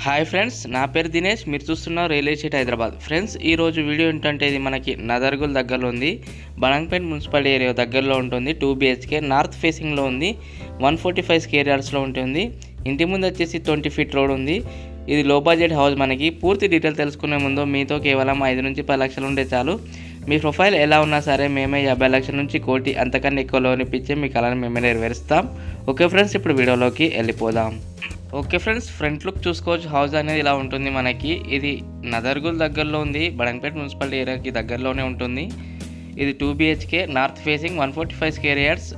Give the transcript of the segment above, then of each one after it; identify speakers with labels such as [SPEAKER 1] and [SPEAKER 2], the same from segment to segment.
[SPEAKER 1] Hi friends, నా పేరు దినేష్. మీరు చూస్తున్నారు రియల్ ఎస్టేట్ హైదరాబాద్. ఫ్రెండ్స్, ఈరోజు వీడియో ఏంటంటే ఇది మనకి నదర్గుల్ దగ్గరలో ఉంది. బడంగపేట్ మున్సిపాలిటీ ఏరియా దగ్గరలో ఉంటుంది. 2 BHK నార్త్ ఫేసింగ్లో ఉంది. 145 స్క్వేర్ యార్డ్స్లో ఉంటుంది. ఇంటి ముందు వచ్చేసి 20 ఫీట్ రోడ్ ఉంది. ఇది లో బడ్జెట్ హౌస్. మనకి పూర్తి డీటెయిల్ తెలుసుకునే ముందు మీతో కేవలం 5 నుంచి 10 లక్షలు ఉంటే చాలు. మీ ప్రొఫైల్ ఎలా ఉన్నా సరే మేమే 50 లక్షల నుంచి కోటి అంతకన్నా ఎక్కువ లోన్ ఇప్పించి మీ కళను మేమే నెరవేరుస్తాం. ఓకే ఫ్రెండ్స్, ఇప్పుడు వీడియోలోకి వెళ్ళిపోదాం. ఓకే ఫ్రెండ్స్, ఫ్రంట్ లుక్ చూసుకోవచ్చు. హౌస్ అనేది ఇలా ఉంటుంది మనకి. ఇది నదర్గుల్ దగ్గరలో ఉంది. బడంగపేట్ మున్సిపాలిటీ ఏరియాకి దగ్గరలోనే ఉంటుంది. ఇది 2 BHK north facing 145 square yards.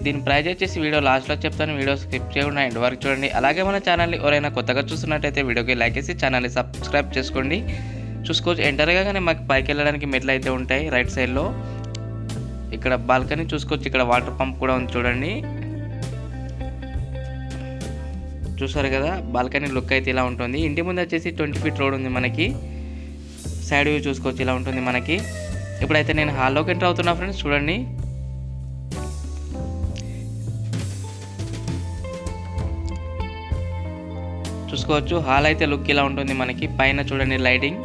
[SPEAKER 1] దీని ప్రైస్ వచ్చేసి వీడియో లాస్ట్లో చెప్తాను. వీడియో స్కిప్ చేయకుండా ఎండ్ వరకు చూడండి. అలాగే మన ఛానల్ని ఎవరైనా కొత్తగా చూస్తున్నట్టయితే వీడియోకి లైక్ చేసి ఛానల్ని సబ్స్క్రైబ్ చేసుకోండి. చూసుకోవచ్చు. ఎంటర్గానే మాకు పైకి వెళ్ళడానికి మెట్లు అయితే ఉంటాయి. రైట్ సైడ్లో ఇక్కడ బాల్కనీ చూసుకోవచ్చు. ఇక్కడ వాటర్ పంప్ కూడా ఉంది చూడండి. చూసారు కదా, బాల్కనీ లుక్ అయితే ఇలా ఉంటుంది. ఇంటి ముందు వచ్చేసి 20 ఫీట్ రోడ్ ఉంది మనకి. సైడ్ వ్యూ చూసుకోవచ్చు, ఇలా ఉంటుంది మనకి. ఇప్పుడైతే నేను హాల్లోకి ఎంటర్ అవుతున్నా ఫ్రెండ్స్. చూడండి, చూసుకోవచ్చు. హాల్ అయితే లుక్ ఇలా ఉంటుంది మనకి. పైన చూడండి లైటింగ్.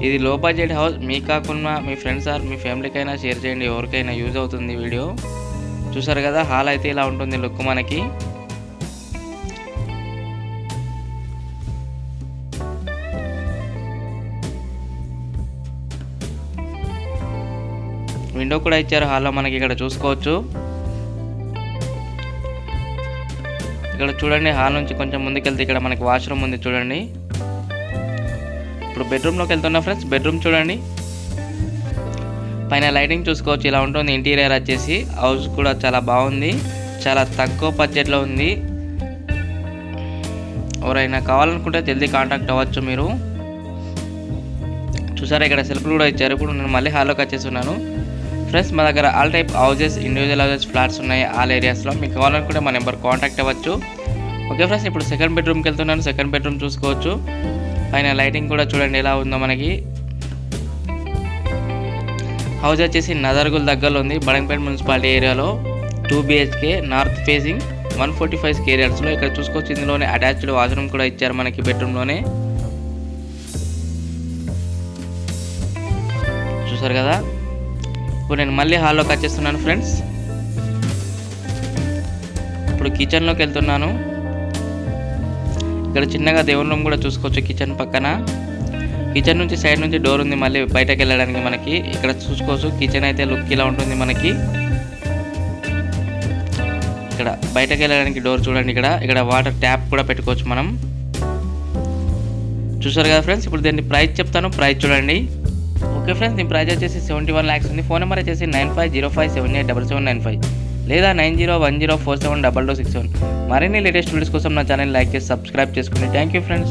[SPEAKER 1] ఇది లో బడ్జెట్ హౌస్. మీ కాకుండా మీ ఫ్రెండ్స్ ఆర్ మీ ఫ్యామిలీకైనా షేర్ చేయండి, ఎవరికైనా యూజ్ అవుతుంది వీడియో. చూసారు కదా, హాల్ అయితే ఇలా ఉంటుంది లుక్ మనకి. విండో కూడా ఇచ్చారు హాల్లో మనకి. ఇక్కడ చూసుకోవచ్చు. ఇక్కడ చూడండి, హాల్ నుంచి కొంచెం ముందుకెళ్తే ఇక్కడ మనకి వాష్రూమ్ ఉంది చూడండి. ఇప్పుడు బెడ్రూమ్లోకి వెళ్తున్నా ఫ్రెండ్స్. బెడ్రూమ్ చూడండి. పైన లైటింగ్ చూసుకోవచ్చు, ఇలా ఉంటుంది. ఇంటీరియర్ వచ్చేసి హౌస్ కూడా చాలా బాగుంది. చాలా తక్కువ బడ్జెట్లో ఉంది. ఎవరైనా కావాలనుకుంటే జల్దీ కాంటాక్ట్ అవ్వచ్చు మీరు. చూసారా, ఇక్కడ సెల్ఫ్లు కూడా ఇచ్చారు. ఇప్పుడు నేను మళ్ళీ హాల్లోకి వచ్చేస్తున్నాను ఫ్రెండ్స్. మా దగ్గర all type houses, individual houses, flats ఉన్నాయి ఆల్ ఏరియాస్లో. మీకు కావాలనుకుంటే మా నెంబర్ కాంటాక్ట్ అవ్వచ్చు. ఓకే ఫ్రెండ్స్, ఇప్పుడు సెకండ్ బెడ్రూమ్కి వెళ్తున్నాను. సెకండ్ బెడ్రూమ్ చూసుకోవచ్చు. పైన లైటింగ్ కూడా చూడండి ఎలా ఉందో మనకి. హౌస్ వచ్చేసి నదర్గుల్ దగ్గరలో ఉంది. బడంగపేట్ మున్సిపాలిటీ ఏరియాలో 2 BHK నార్త్ ఫేసింగ్ 145 స్క్వేర్ యార్డ్స్లో. ఇక్కడ చూసుకోవచ్చు, ఇందులోనే అటాచ్డ్ వాష్రూమ్ కూడా ఇచ్చారు మనకి బెడ్రూమ్లోనే. చూసారు కదా. ఇప్పుడు నేను మళ్ళీ హాల్లోకి వచ్చేస్తున్నాను ఫ్రెండ్స్. ఇప్పుడు కిచెన్లోకి వెళ్తున్నాను. ఇక్కడ చిన్నగా దేవుని రూమ్ కూడా చూసుకోవచ్చు కిచెన్ పక్కన. కిచెన్ నుంచి సైడ్ నుంచి డోర్ ఉంది మళ్ళీ బయటకు వెళ్ళడానికి మనకి. ఇక్కడ చూసుకోవచ్చు, కిచెన్ అయితే లుక్ ఇలా ఉంటుంది మనకి. ఇక్కడ బయటకు వెళ్ళడానికి డోర్ చూడండి. ఇక్కడ వాటర్ ట్యాప్ కూడా పెట్టుకోవచ్చు మనం. చూసారు కదా ఫ్రెండ్స్. ఇప్పుడు దీన్ని ప్రైస్ చెప్తాను. ప్రైస్ చూడండి. ఓకే ఫ్రెండ్స్, దీని ప్రైస్ వచ్చేసి 71 lakhs ఉంది. ఫోన్ నెంబర్ వచ్చేసి 9505787795 లేదా 9010472267. మరిన్ని లేటెస్ట్ వీడియోస్ కోసం నా ఛానల్ లైక్ చేసి సబ్స్క్రైబ్ చేసుకోండి. Thank you friends.